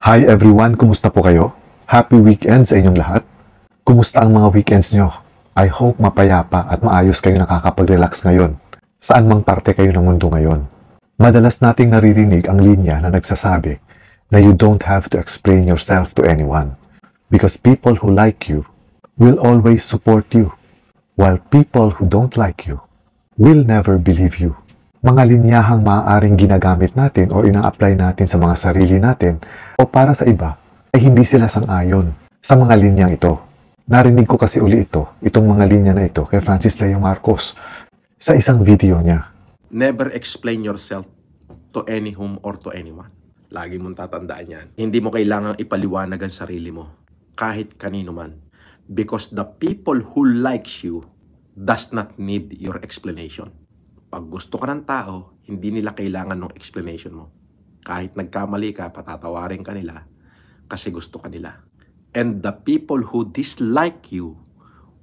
Hi everyone, kumusta po kayo? Happy weekend sa inyong lahat. Kumusta ang mga weekends nyo? I hope mapayapa at maayos kayo nakakapag-relax ngayon. Saan mang parte kayo ng mundo ngayon. Madalas nating naririnig ang linya na nagsasabi na you don't have to explain yourself to anyone because people who like you will always support you while people who don't like you will never believe you. Mga linyahang maaaring ginagamit natin o ina-apply natin sa mga sarili natin o para sa iba ay hindi sila sang-ayon sa mga linyang ito. Narinig ko kasi uli itong mga linya na ito kay Francis Leo Marcos sa isang video niya. Never explain yourself to any whom or to anyone. Lagi mong tatandaan yan. Hindi mo kailangang ipaliwanag ang sarili mo kahit kanino man. Because the people who likes you does not need your explanation. Pag gusto ka ng tao, hindi nila kailangan ng explanation mo. Kahit nagkamali ka, patatawarin ka nila kasi gusto ka nila. And the people who dislike you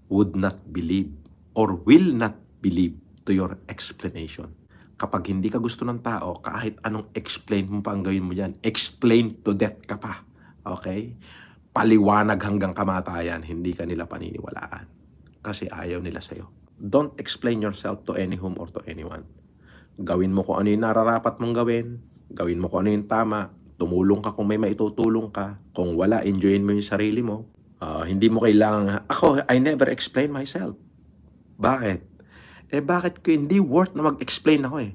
would not believe or will not believe to your explanation. Kapag hindi ka gusto ng tao, kahit anong explain mo pa ang gawin mo dyan, explain to death ka pa. Okay? Paliwanag hanggang kamatayan, hindi ka nila paniniwalaan. Kasi ayaw nila sa'yo. Don't explain yourself to any whom or to anyone. Gawin mo kung ano yung nararapat mong gawin. Gawin mo kung ano yung tama. Tumulong ka kung may maitutulong ka. Kung wala, enjoyin mo yung sarili mo. Hindi mo kailangan, ako, I never explain myself. Bakit? Bakit ko hindi worth na mag-explain ako eh?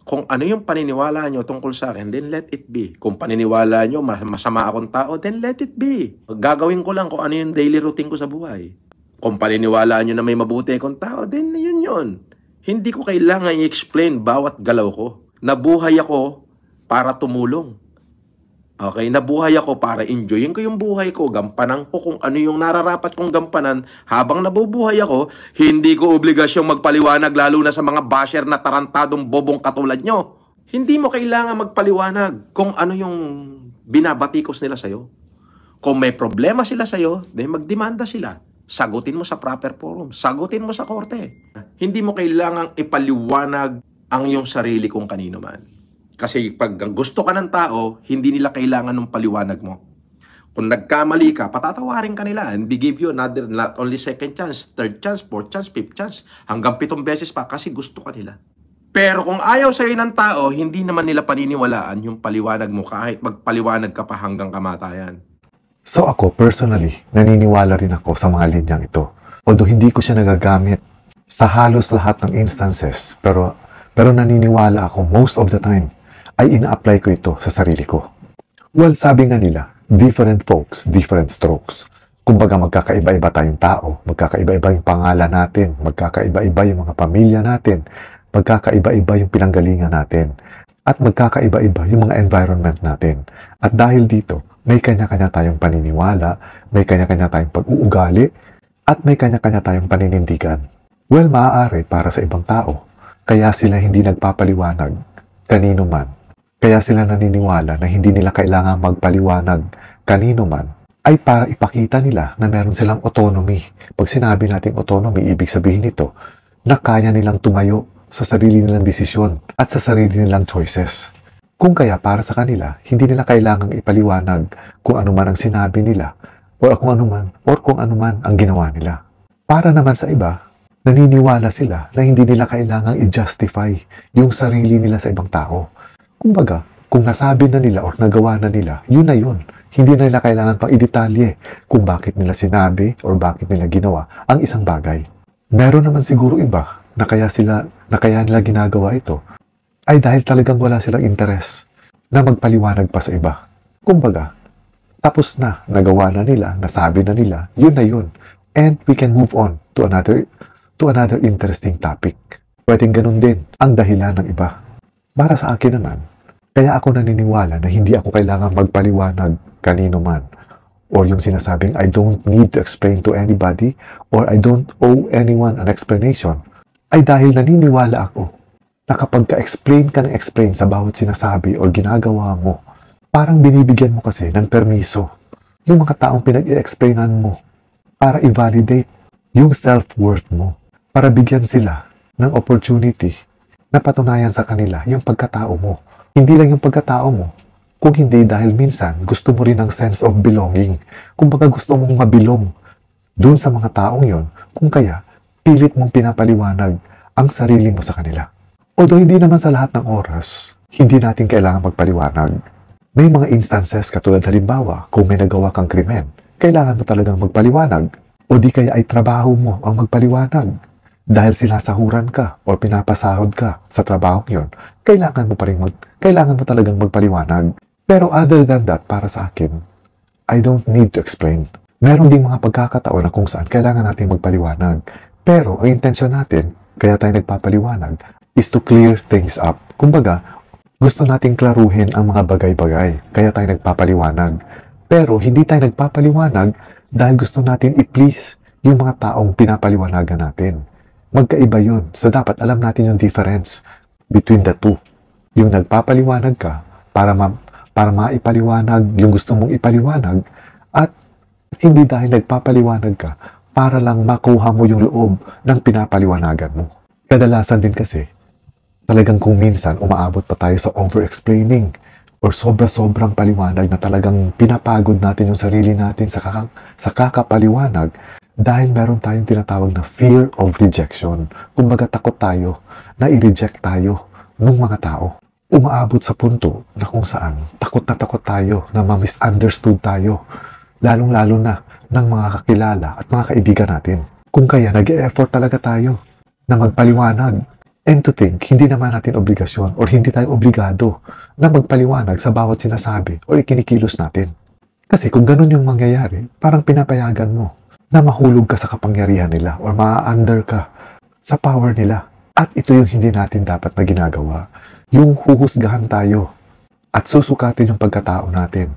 Kung ano yung paniniwala nyo tungkol sa akin, then let it be. Kung paniniwala nyo, masama akong tao, then let it be. Gagawin ko lang kung ano yung daily routine ko sa buhay. Kung paniniwala nyo na may mabuti akong tao, then yun. Hindi ko kailangan i-explain bawat galaw ko. Nabuhay ako para tumulong. Okay? Nabuhay ako para enjoyin ko yung buhay ko. Gampanan ko kung ano yung nararapat kong gampanan. Habang nabubuhay ako, hindi ko obligasyong magpaliwanag lalo na sa mga basher na tarantadong bobong katulad nyo. Hindi mo kailangan magpaliwanag kung ano yung binabatikos nila sa'yo. Kung may problema sila sa'yo, then magdemanda sila. Sagutin mo sa proper forum. Sagutin mo sa korte. Hindi mo kailangang ipaliwanag ang iyong sarili kung kanino man. Kasi pag gusto ka ng tao, hindi nila kailangan ng paliwanag mo. Kung nagkamali ka, patatawarin ka nila and they give you another, not only second chance, third chance, fourth chance, fifth chance, hanggang 7 beses pa kasi gusto ka nila. Pero kung ayaw sa'yo ng tao, hindi naman nila paniniwalaan yung paliwanag mo kahit magpaliwanag ka pa hanggang kamatayan. So ako, personally, naniniwala rin ako sa mga linyang ito. Although hindi ko siya nagagamit sa halos lahat ng instances, pero naniniwala ako most of the time ay ina-apply ko ito sa sarili ko. Well, sabi nga nila, different folks, different strokes. Kumbaga magkakaiba-iba tayong tao, magkakaiba-iba yung pangalan natin, magkakaiba-iba yung mga pamilya natin, magkakaiba-iba yung pinanggalingan natin, at magkakaiba-iba yung mga environment natin. At dahil dito, may kanya-kanya tayong paniniwala, may kanya-kanya tayong pag-uugali, at may kanya-kanya tayong paninindigan. Well, maaari para sa ibang tao. Kaya sila hindi nagpapaliwanag kanino man. Kaya sila naniniwala na hindi nila kailangan magpaliwanag kanino man ay para ipakita nila na meron silang autonomy. Pag sinabi nating autonomy, ibig sabihin nito na kaya nilang tumayo sa sarili nilang desisyon at sa sarili nilang choices. Kung kaya para sa kanila, hindi nila kailangang ipaliwanag kung ano man ang sinabi nila o kung ano man ang ginawa nila. Para naman sa iba, naniniwala sila na hindi nila kailangang i-justify yung sarili nila sa ibang tao. Kumbaga, kung nasabi na nila o nagawa na nila, yun na yun. Hindi na nila kailangan pang i-detalye kung bakit nila sinabi o bakit nila ginawa ang isang bagay. Meron naman siguro iba na kaya nila ginagawa ito ay dahil talagang wala silang interes na magpaliwanag pa sa iba. Kumbaga, tapos na, nagawa na nila, nasabi na nila, yun na yun. And we can move on to another interesting topic. Pwedeng ganun din ang dahilan ng iba. Para sa akin naman, kaya ako naniniwala na hindi ako kailangan magpaliwanag kanino man. Or yung sinasabing, I don't need to explain to anybody or I don't owe anyone an explanation, ay dahil naniniwala ako na kapag ka-explain ka ng explain sa bawat sinasabi o ginagawa mo, parang binibigyan mo kasi ng permiso yung mga taong pinag-i-explainan mo para i-validate yung self-worth mo, para bigyan sila ng opportunity na patunayan sa kanila yung pagkatao mo. Hindi lang yung pagkatao mo, Kung hindi dahil minsan gusto mo rin ng sense of belonging. Kumbaga gusto mong mabilong dun sa mga taong yon, kung kaya pilit mong pinapaliwanag ang sarili mo sa kanila. Although hindi naman sa lahat ng oras, hindi natin kailangan magpaliwanag. May mga instances katulad halimbawa, kung may nagawa kang krimen, kailangan mo talagang magpaliwanag. O di kaya ay trabaho mo ang magpaliwanag. Dahil sinasahuran ka o pinapasahod ka sa trabaho yon, kailangan mo talagang magpaliwanag. Pero other than that, para sa akin, I don't need to explain. Meron ding mga pagkakataon na kung saan kailangan natin magpaliwanag. Pero ang intensyon natin, kaya tayo nagpapaliwanag, is to clear things up. Kumbaga, gusto nating klaruhin ang mga bagay-bagay, kaya tayo nagpapaliwanag. Pero hindi tayo nagpapaliwanag dahil gusto natin i-please yung mga taong pinapaliwanagan natin. Magkaiba yun. So dapat alam natin yung difference between the two. Yung nagpapaliwanag ka para maipaliwanag yung gusto mong ipaliwanag, at hindi dahil nagpapaliwanag ka para lang makuha mo yung loob ng pinapaliwanagan mo. Kadalasan din kasi, talagang kung minsan umaabot pa tayo sa over-explaining or sobra-sobrang paliwanag na talagang pinapagod natin yung sarili natin sa kakapaliwanag dahil meron tayong tinatawag na fear of rejection. Kumbaga takot tayo na i-reject tayo ng mga tao. Umaabot sa punto na kung saan takot tayo na ma-misunderstood tayo, lalong-lalo na ng mga kakilala at mga kaibigan natin. Kung kaya nag-e-effort talaga tayo na magpaliwanag. And to think, hindi naman natin obligasyon or hindi tayo obligado na magpaliwanag sa bawat sinasabi o ikinikilos natin. Kasi kung ganun yung mangyayari, parang pinapayagan mo na mahulog ka sa kapangyarihan nila or maa-under ka sa power nila. At ito yung hindi natin dapat na ginagawa. Yung huhusgahan tayo at susukatin yung pagkatao natin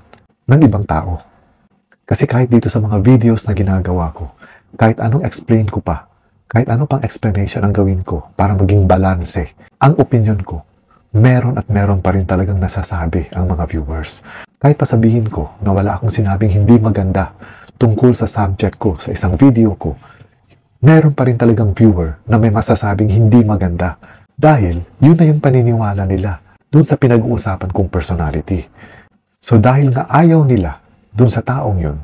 ng ibang tao. Kasi kahit dito sa mga videos na ginagawa ko, kahit anong explain ko pa, kahit ano pang explanation ang gawin ko para maging balanse, ang opinion ko, meron pa rin talagang nasasabi ang mga viewers. Kahit pa sabihin ko na wala akong sinabing hindi maganda tungkol sa subject ko sa isang video ko, meron pa rin talagang viewer na may masasabing hindi maganda. Dahil yun na yung paniniwala nila dun sa pinag-uusapan kong personality. So dahil nga ayaw nila dun sa taong yun,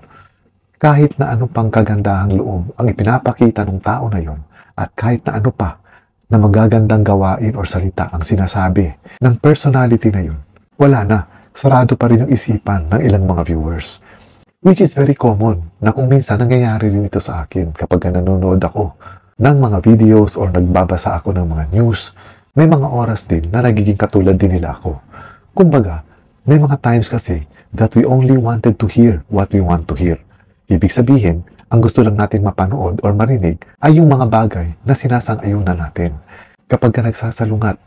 kahit na ano pang kagandahang loob ang ipinapakita ng tao na yun, at kahit na ano pa na magagandang gawain or salita ang sinasabi ng personality na yun, wala na, sarado pa rin yung isipan ng ilang mga viewers. Which is very common na kung minsan nangyayari rin ito sa akin kapag nanonood ako ng mga videos or nagbabasa ako ng mga news, may mga oras din na nagiging katulad din nila ako. Kumbaga, may mga times kasi that we only wanted to hear what we want to hear. Ibig sabihin, ang gusto lang natin mapanood or marinig ay yung mga bagay na sinasang-ayunan natin. Kapag ka nagsasalungat,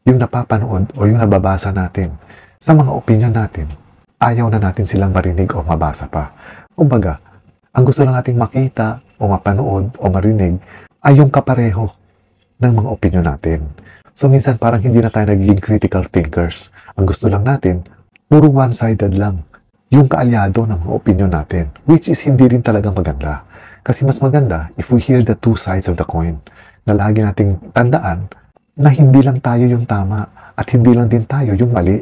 yung napapanood o yung nababasa natin sa mga opinion natin, ayaw na natin silang marinig o mabasa pa. Kumbaga, ang gusto lang nating makita o mapanood o marinig ay yung kapareho ng mga opinion natin. So minsan parang hindi na tayo nagiging critical thinkers. Ang gusto lang natin, puro one-sided lang yung kaalyado ng mga opinion natin, which is hindi rin talaga maganda. Kasi mas maganda if we hear the two sides of the coin, na lagi nating tandaan na hindi lang tayo yung tama at hindi lang din tayo yung mali.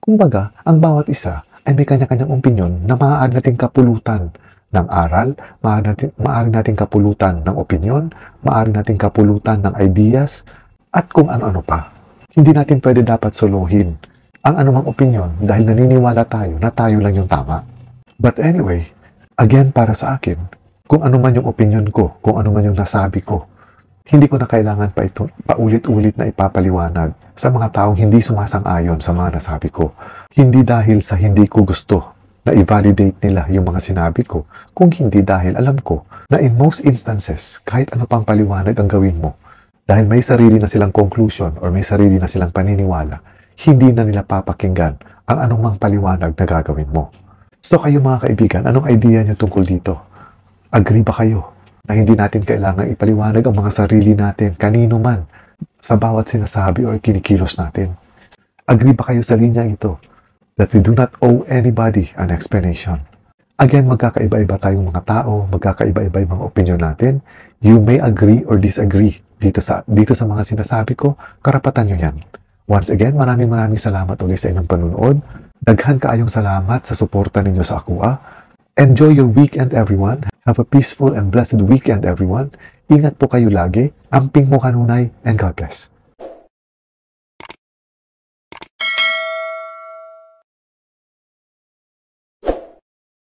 Kumbaga, ang bawat isa ay may kanya-kanyang opinion na maaari nating kapulutan ng aral, maaari nating kapulutan ng opinion, maaari nating kapulutan ng ideas, at kung ano-ano pa. Hindi natin pwede dapat solohin ang anumang opinion dahil naniniwala tayo na tayo lang yung tama. But anyway, again para sa akin, kung ano man yung opinion ko, kung ano man yung nasabi ko, hindi ko na kailangan pa ito paulit-ulit na ipapaliwanag sa mga taong hindi sumasang-ayon sa mga nasabi ko. Hindi dahil sa hindi ko gusto na i-validate nila yung mga sinabi ko, kung hindi dahil alam ko na in most instances, kahit ano pang paliwanag ang gawin mo, dahil may sarili na silang conclusion or may sarili na silang paniniwala, hindi na nila papakinggan ang anumang paliwanag na gagawin mo. So kayo mga kaibigan, anong idea nyo tungkol dito? Agree ba kayo na hindi natin kailangan ipaliwanag ang mga sarili natin kanino man sa bawat sinasabi o kinikilos natin? Agree ba kayo sa linyang ito that we do not owe anybody an explanation? Again, magkakaiba-iba tayong mga tao, magkakaiba-iba yung mga opinion natin. You may agree or disagree dito sa mga sinasabi ko, karapatan nyo yan. Once again, maraming salamat ulit sa inyong panunood. Daghan kaayong salamat sa suporta ninyo sa Akua. Enjoy your weekend, everyone. Have a peaceful and blessed weekend, everyone. Ingat po kayo lagi. Amping mo kanunay, and God bless.